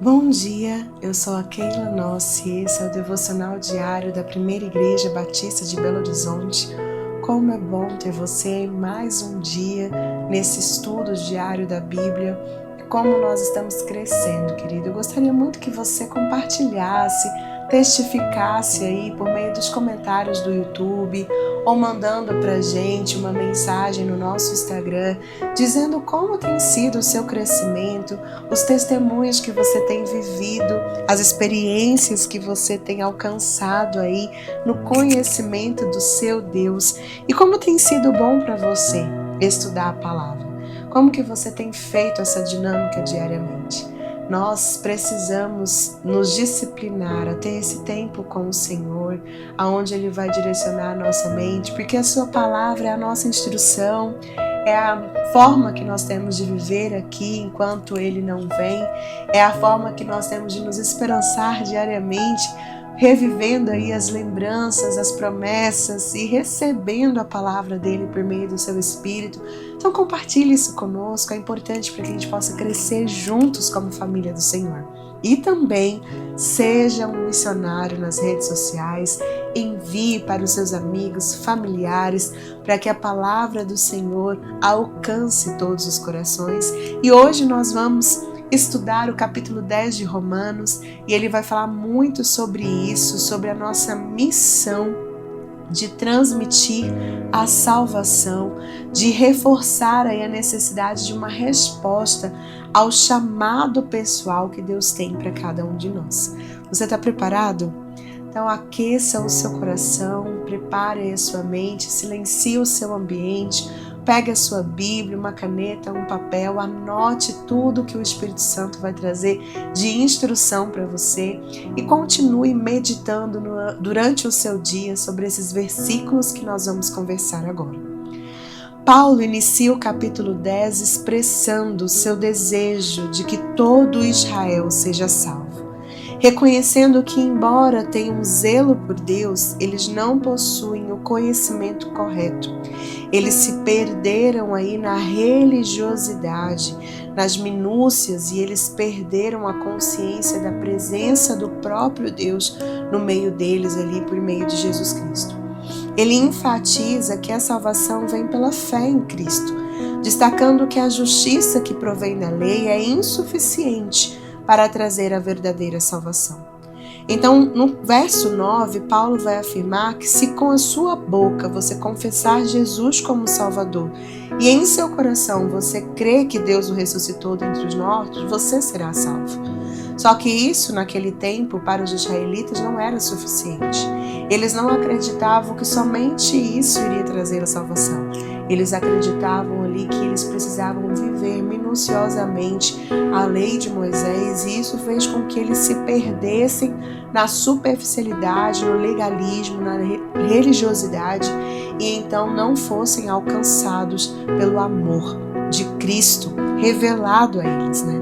Bom dia, eu sou a Keila Nossi e esse é o devocional diário da Primeira Igreja Batista de Belo Horizonte. Como é bom ter você mais um dia nesse estudo diário da Bíblia. Como nós estamos crescendo, querido. Eu gostaria muito que você compartilhasse, testificasse aí por meio dos comentários do YouTube ou mandando pra gente uma mensagem no nosso Instagram, dizendo como tem sido o seu crescimento, os testemunhos que você tem vivido, as experiências que você tem alcançado aí no conhecimento do seu Deus e como tem sido bom para você estudar a palavra. Como que você tem feito essa dinâmica diariamente? Nós precisamos nos disciplinar a ter esse tempo com o Senhor, aonde Ele vai direcionar a nossa mente, porque a Sua palavra é a nossa instrução, é a forma que nós temos de viver aqui enquanto Ele não vem, é a forma que nós temos de nos esperançar diariamente, revivendo aí as lembranças, as promessas e recebendo a palavra dele por meio do seu Espírito. Então compartilhe isso conosco, é importante para que a gente possa crescer juntos como família do Senhor. E também seja um missionário nas redes sociais, envie para os seus amigos, familiares, para que a palavra do Senhor alcance todos os corações. E hoje nós vamos estudar o capítulo 10 de Romanos e ele vai falar muito sobre isso, sobre a nossa missão de transmitir a salvação, de reforçar aí a necessidade de uma resposta ao chamado pessoal que Deus tem para cada um de nós. Você está preparado? Então aqueça o seu coração, prepare a sua mente, silencie o seu ambiente, pegue a sua Bíblia, uma caneta, um papel, anote tudo que o Espírito Santo vai trazer de instrução para você e continue meditando durante o seu dia sobre esses versículos que nós vamos conversar agora. Paulo inicia o capítulo 10 expressando seu desejo de que todo Israel seja salvo, reconhecendo que, embora tenham zelo por Deus, eles não possuem o conhecimento correto. Eles se perderam aí na religiosidade, nas minúcias, e eles perderam a consciência da presença do próprio Deus no meio deles ali por meio de Jesus Cristo. Ele enfatiza que a salvação vem pela fé em Cristo, destacando que a justiça que provém da lei é insuficiente para trazer a verdadeira salvação. Então, no verso 9, Paulo vai afirmar que se com a sua boca você confessar Jesus como Salvador e em seu coração você crê que Deus o ressuscitou dentre os mortos, você será salvo. Só que isso, naquele tempo, para os israelitas não era suficiente. Eles não acreditavam que somente isso iria trazer a salvação. Eles acreditavam ali que eles precisavam viver minuciosamente a lei de Moisés, e isso fez com que eles se perdessem na superficialidade, no legalismo, na religiosidade, e então não fossem alcançados pelo amor de Cristo revelado a eles, né?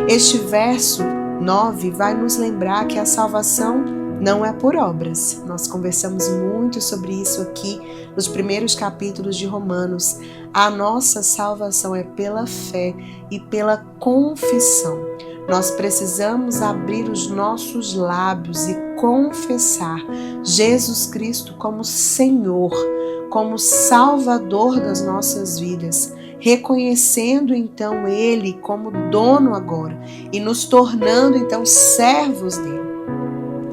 Este verso 9 vai nos lembrar que a salvação não é por obras. Nós conversamos muito sobre isso aqui nos primeiros capítulos de Romanos. A nossa salvação é pela fé e pela confissão. Nós precisamos abrir os nossos lábios e confessar Jesus Cristo como Senhor, como Salvador das nossas vidas, reconhecendo então Ele como dono agora e nos tornando então servos dele.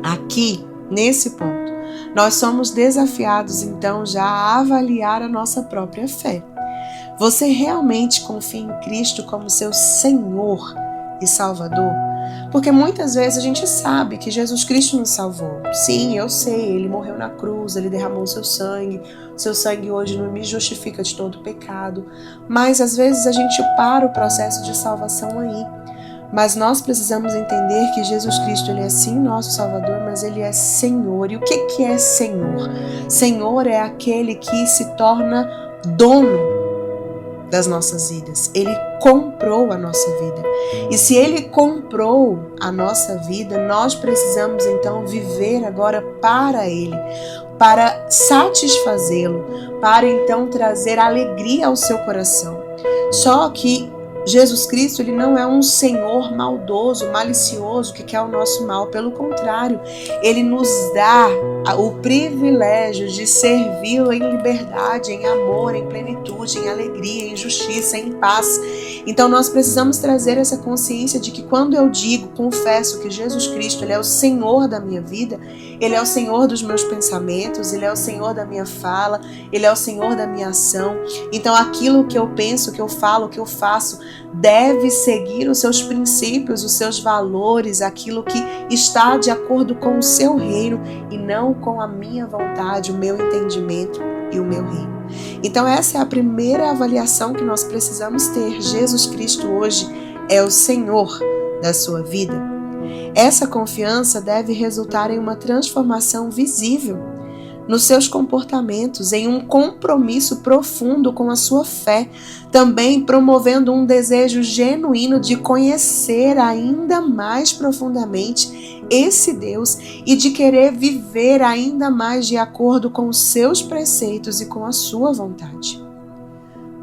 Aqui, nesse ponto, nós somos desafiados então já a avaliar a nossa própria fé. Você realmente confia em Cristo como seu Senhor e Salvador? Porque muitas vezes a gente sabe que Jesus Cristo nos salvou. Sim, eu sei, Ele morreu na cruz, Ele derramou seu sangue hoje não me justifica de todo pecado. Mas às vezes a gente para o processo de salvação aí. Mas nós precisamos entender que Jesus Cristo, Ele é sim nosso Salvador, mas Ele é Senhor. E o que é Senhor? Senhor é aquele que se torna dono das nossas vidas. Ele comprou a nossa vida. E se Ele comprou a nossa vida, nós precisamos então viver agora para Ele, para satisfazê-lo, para então trazer alegria ao seu coração. Só que Jesus Cristo, ele não é um Senhor maldoso, malicioso, que quer o nosso mal. Pelo contrário, ele nos dá o privilégio de servi-lo em liberdade, em amor, em plenitude, em alegria, em justiça, em paz. Então nós precisamos trazer essa consciência de que quando eu digo, confesso que Jesus Cristo, ele é o Senhor da minha vida, ele é o Senhor dos meus pensamentos, ele é o Senhor da minha fala, ele é o Senhor da minha ação. Então aquilo que eu penso, que eu falo, que eu faço, deve seguir os seus princípios, os seus valores, aquilo que está de acordo com o seu reino e não com a minha vontade, o meu entendimento e o meu reino. Então essa é a primeira avaliação que nós precisamos ter. Jesus Cristo hoje é o Senhor da sua vida. Essa confiança deve resultar em uma transformação visível nos seus comportamentos, em um compromisso profundo com a sua fé, também promovendo um desejo genuíno de conhecer ainda mais profundamente esse Deus e de querer viver ainda mais de acordo com os seus preceitos e com a sua vontade.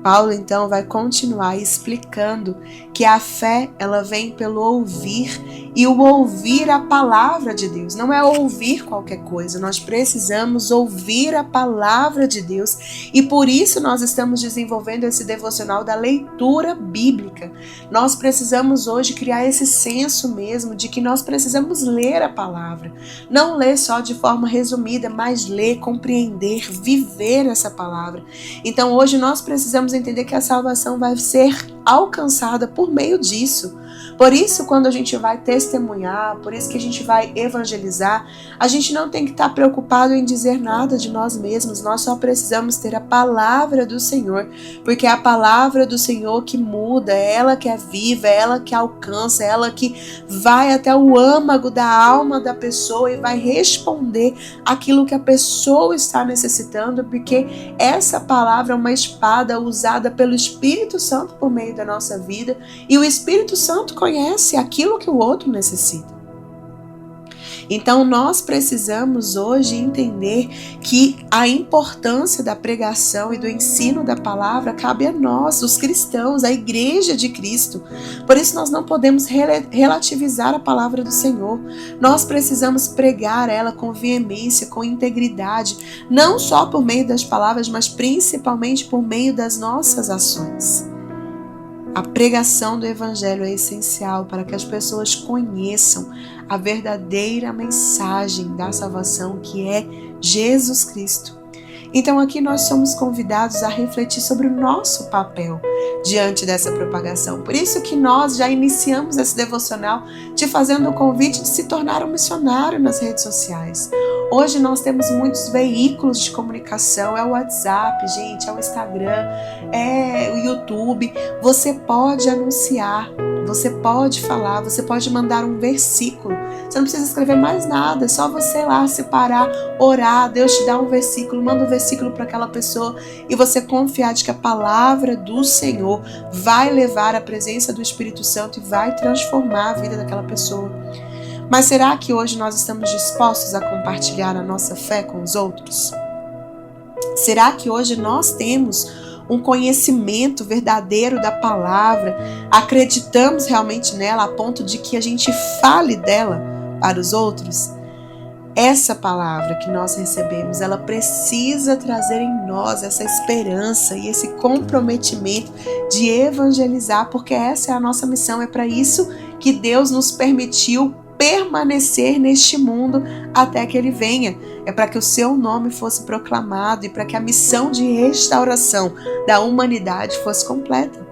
Paulo então vai continuar explicando que a fé ela vem pelo ouvir e o ouvir a palavra de Deus. Não é ouvir qualquer coisa, nós precisamos ouvir a palavra de Deus e por isso nós estamos desenvolvendo esse devocional da leitura bíblica. Nós precisamos hoje criar esse senso mesmo de que nós precisamos ler a palavra. Não ler só de forma resumida, mas ler, compreender, viver essa palavra. Então hoje nós precisamos entender que a salvação vai ser alcançada por meio disso. Por isso, quando a gente vai testemunhar, por isso que a gente vai evangelizar, a gente não tem que estar preocupado em dizer nada de nós mesmos, nós só precisamos ter a palavra do Senhor, porque é a palavra do Senhor que muda, é ela que é viva, é ela que alcança, é ela que vai até o âmago da alma da pessoa e vai responder aquilo que a pessoa está necessitando, porque essa palavra é uma espada usada pelo Espírito Santo por meio da nossa vida e o Espírito Santo conhece aquilo que o outro necessita. Então nós precisamos hoje entender que a importância da pregação e do ensino da palavra cabe a nós, os cristãos, a igreja de Cristo. Por isso nós não podemos relativizar a palavra do Senhor. Nós precisamos pregar ela com veemência, com integridade, não só por meio das palavras, mas principalmente por meio das nossas ações. A pregação do Evangelho é essencial para que as pessoas conheçam a verdadeira mensagem da salvação que é Jesus Cristo. Então aqui nós somos convidados a refletir sobre o nosso papel diante dessa propagação. Por isso que nós já iniciamos esse devocional te fazendo o convite de se tornar um missionário nas redes sociais. Hoje nós temos muitos veículos de comunicação, é o WhatsApp, gente, é o Instagram, é o YouTube. Você pode anunciar, você pode falar, você pode mandar um versículo. Você não precisa escrever mais nada, é só você lá separar, orar, Deus te dá um versículo, manda um versículo para aquela pessoa e você confiar de que a palavra do Senhor vai levar a presença do Espírito Santo e vai transformar a vida daquela pessoa. Mas será que hoje nós estamos dispostos a compartilhar a nossa fé com os outros? Será que hoje nós temos um conhecimento verdadeiro da palavra, acreditamos realmente nela a ponto de que a gente fale dela para os outros? Essa palavra que nós recebemos, ela precisa trazer em nós essa esperança e esse comprometimento de evangelizar, porque essa é a nossa missão, é para isso que Deus nos permitiu permanecer neste mundo até que Ele venha. É para que o seu nome fosse proclamado e para que a missão de restauração da humanidade fosse completa.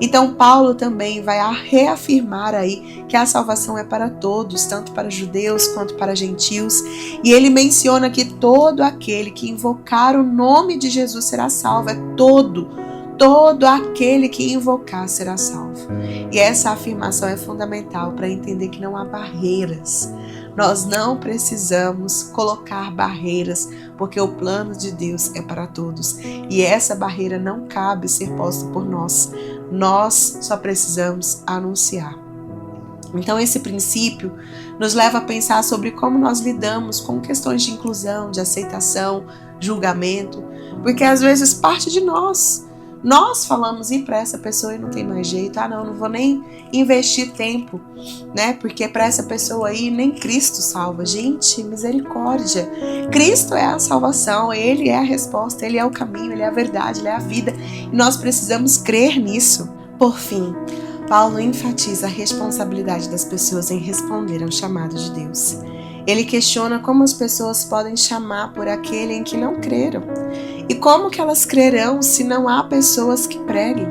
Então Paulo também vai reafirmar aí que a salvação é para todos, tanto para judeus quanto para gentios, e ele menciona que todo aquele que invocar o nome de Jesus será salvo, é todo aquele que invocar será salvo. E essa afirmação é fundamental para entender que não há barreiras. Nós não precisamos colocar barreiras, porque o plano de Deus é para todos. E essa barreira não cabe ser posta por nós. Nós só precisamos anunciar. Então esse princípio nos leva a pensar sobre como nós lidamos com questões de inclusão, de aceitação, julgamento, porque às vezes parte de nós. Nós falamos ir para essa pessoa e não tem mais jeito. Não vou nem investir tempo, né? Porque para essa pessoa aí nem Cristo salva. Gente, misericórdia. Cristo é a salvação, Ele é a resposta, Ele é o caminho, Ele é a verdade, Ele é a vida. E nós precisamos crer nisso. Por fim, Paulo enfatiza a responsabilidade das pessoas em responder ao chamado de Deus. Ele questiona como as pessoas podem chamar por aquele em que não creram. E como que elas crerão se não há pessoas que preguem?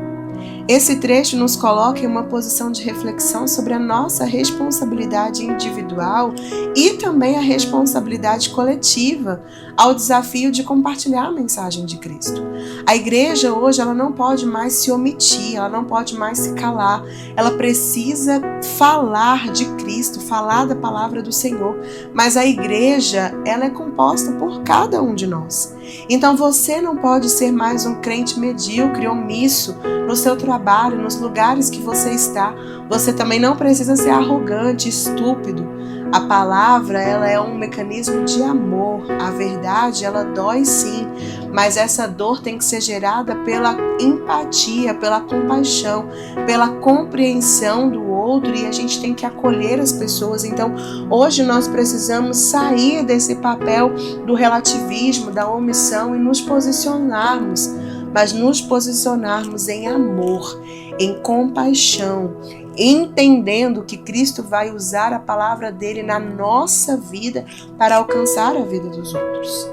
Esse trecho nos coloca em uma posição de reflexão sobre a nossa responsabilidade individual e também a responsabilidade coletiva ao desafio de compartilhar a mensagem de Cristo. A igreja hoje ela não pode mais se omitir, ela não pode mais se calar, ela precisa falar de Cristo, falar da palavra do Senhor, mas a igreja ela é composta por cada um de nós. Então você não pode ser mais um crente medíocre, omisso no seu trabalho, nos lugares que você está. Você também não precisa ser arrogante, estúpido. A palavra, ela é um mecanismo de amor. A verdade, ela dói sim, mas essa dor tem que ser gerada pela empatia, pela compaixão, pela compreensão do outro, e a gente tem que acolher as pessoas. Então, hoje nós precisamos sair desse papel do relativismo, da omissão e nos posicionarmos, mas nos posicionarmos em amor, em compaixão, entendendo que Cristo vai usar a palavra dele na nossa vida para alcançar a vida dos outros.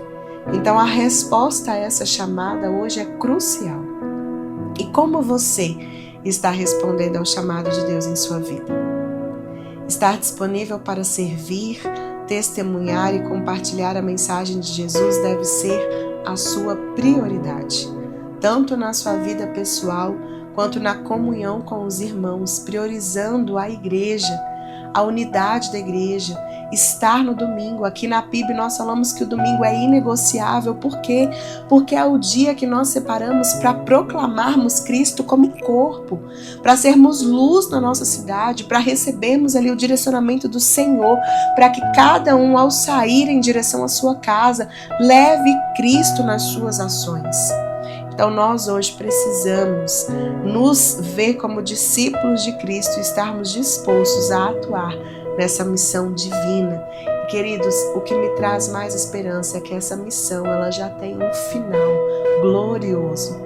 Então a resposta a essa chamada hoje é crucial. E como você está respondendo ao chamado de Deus em sua vida? Estar disponível para servir, testemunhar e compartilhar a mensagem de Jesus deve ser a sua prioridade, tanto na sua vida pessoal quanto na comunhão com os irmãos, priorizando a igreja, a unidade da igreja, estar no domingo. Aqui na PIB nós falamos que o domingo é inegociável. Por quê? Porque é o dia que nós separamos para proclamarmos Cristo como corpo, para sermos luz na nossa cidade, para recebermos ali o direcionamento do Senhor, para que cada um, ao sair em direção à sua casa, leve Cristo nas suas ações. Então nós hoje precisamos nos ver como discípulos de Cristo e estarmos dispostos a atuar nessa missão divina. E, queridos, o que me traz mais esperança é que essa missão ela já tem um final glorioso.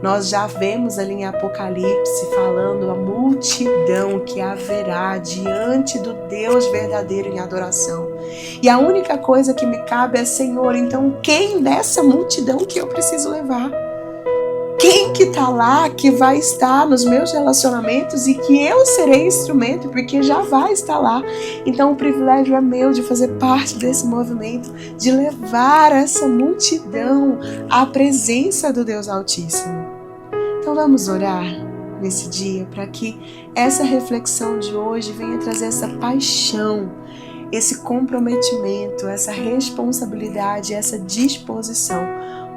Nós já vemos ali em Apocalipse falando a multidão que haverá diante do Deus verdadeiro em adoração. E a única coisa que me cabe é, Senhor, então quem dessa multidão que eu preciso levar? Quem que está lá, que vai estar nos meus relacionamentos e que eu serei instrumento, porque já vai estar lá. Então o privilégio é meu de fazer parte desse movimento, de levar essa multidão à presença do Deus Altíssimo. Então vamos orar nesse dia para que essa reflexão de hoje venha trazer essa paixão, esse comprometimento, essa responsabilidade, essa disposição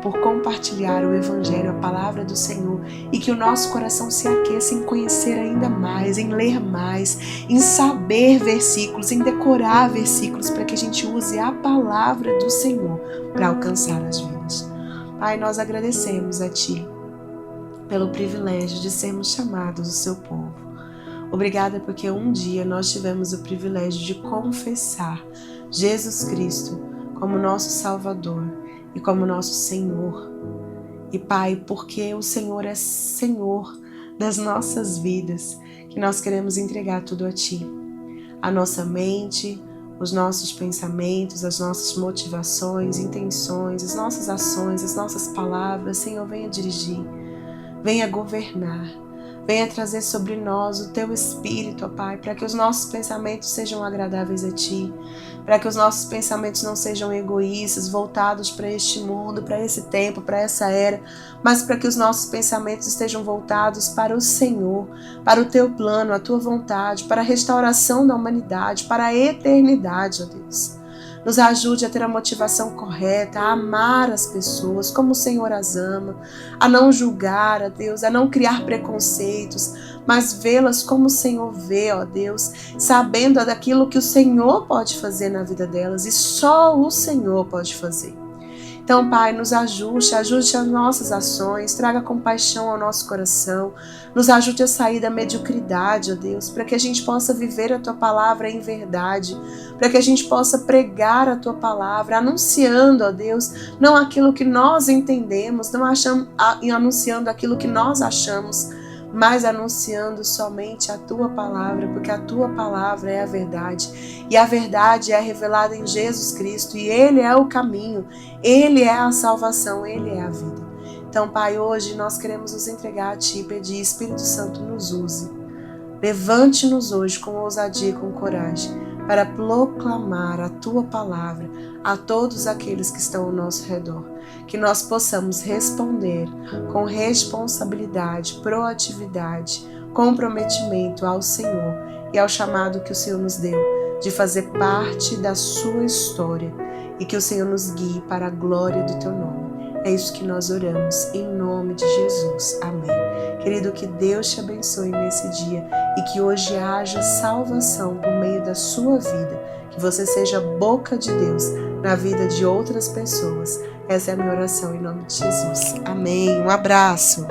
por compartilhar o Evangelho, a palavra do Senhor, e que o nosso coração se aqueça em conhecer ainda mais, em ler mais, em saber versículos, em decorar versículos, para que a gente use a palavra do Senhor para alcançar as vidas. Pai, nós agradecemos a Ti pelo privilégio de sermos chamados o Seu povo. Obrigada porque um dia nós tivemos o privilégio de confessar Jesus Cristo como nosso Salvador e como nosso Senhor. E Pai, porque o Senhor é Senhor das nossas vidas, que nós queremos entregar tudo a Ti. A nossa mente, os nossos pensamentos, as nossas motivações, intenções, as nossas ações, as nossas palavras. Senhor, venha dirigir, venha governar, venha trazer sobre nós o Teu Espírito, ó Pai, para que os nossos pensamentos sejam agradáveis a Ti, para que os nossos pensamentos não sejam egoístas, voltados para este mundo, para esse tempo, para essa era, mas para que os nossos pensamentos estejam voltados para o Senhor, para o Teu plano, a Tua vontade, para a restauração da humanidade, para a eternidade, ó Deus. Nos ajude a ter a motivação correta, a amar as pessoas como o Senhor as ama, a não julgar, ó Deus, a não criar preconceitos, mas vê-las como o Senhor vê, ó Deus, sabendo daquilo que o Senhor pode fazer na vida delas e só o Senhor pode fazer. Então, Pai, nos ajude as nossas ações, traga compaixão ao nosso coração, nos ajude a sair da mediocridade, ó Deus, para que a gente possa viver a Tua palavra em verdade, para que a gente possa pregar a Tua palavra, anunciando, ó Deus, não aquilo que nós entendemos, não anunciando aquilo que nós achamos, mas anunciando somente a Tua palavra, porque a Tua palavra é a verdade, e a verdade é revelada em Jesus Cristo, e Ele é o caminho, Ele é a salvação, Ele é a vida. Então, Pai, hoje nós queremos nos entregar a Ti e pedir, Espírito Santo, nos use. Levante-nos hoje com ousadia e com coragem, para proclamar a Tua palavra a todos aqueles que estão ao nosso redor. Que nós possamos responder com responsabilidade, proatividade, comprometimento ao Senhor e ao chamado que o Senhor nos deu de fazer parte da sua história e que o Senhor nos guie para a glória do Teu nome. É isso que nós oramos, em nome de Jesus. Amém. Querido, que Deus te abençoe nesse dia e que hoje haja salvação por meio da sua vida. Que você seja boca de Deus na vida de outras pessoas. Essa é a minha oração em nome de Jesus. Amém. Um abraço.